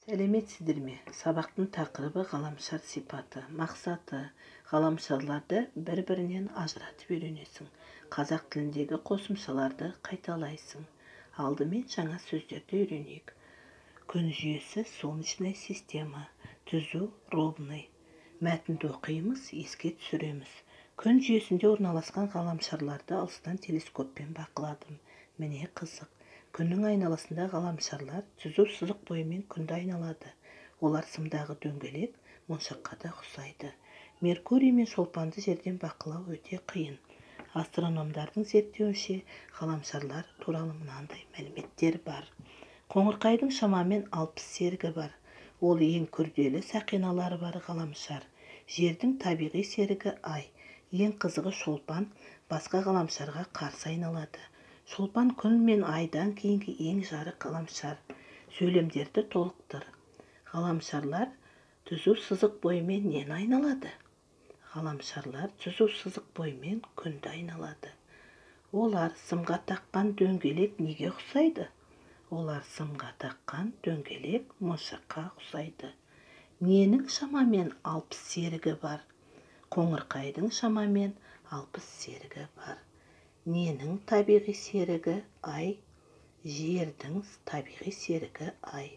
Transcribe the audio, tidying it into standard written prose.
Сәлеметсіздер ме? Сабақтың тақырыбы ғаламшар сипаты. Мақсаты ғаламшарларды бір-бірінен ажыратып үйренесің. Қазақ тіліндегі қосымшаларды қайталайсың. Алдымен жаңа сөздерді үйренейік. Күн жүйесі солнечная система, түзу ровный. Мәтінді оқимыз, еске түсіреміз. Күн жүйесінде орналасқан ғаламшарларды алыстан телескоппен бақыладым. Міне қызық. Күннің айналасында ғаламшарлар түзу сызық бойымен күнді айналады. Олар сымдағы дөңгелек моншаққа да ұқсайды. Меркурий мен шолпанды жерден бақылау өте қиын. Астрономдардың зерттеуінше ғаламшарлар туралы мынандай мәліметтер бар. Қоңырқайдың шамамен 60 серігі бар. Ол ең күрделі сақиналары бар ғаламшар. Жердің табиғи серігі Ай. Ең қызығы шолпан басқа ғаламшарға қарсы айналады. Шолпан күн мен айдан кейінгі ең жарық ғаламшар. Сөйлемдерді толықтыр. Ғаламшарлар түзу сызық бойымен нені айналады? Ғаламшарлар түзу сызық бойымен күнді айналады. Олар сымға таққан дөңгелек неге ұқсайды? Олар сымға таққан дөңгелек моншаққа ұқсайды. Ненің шамамен 60 серігі бар? Қоңырқайдың шамамен 60 серігі бар. Ненің табиғи серігі Ай? Жердің табиғи серігі Ай.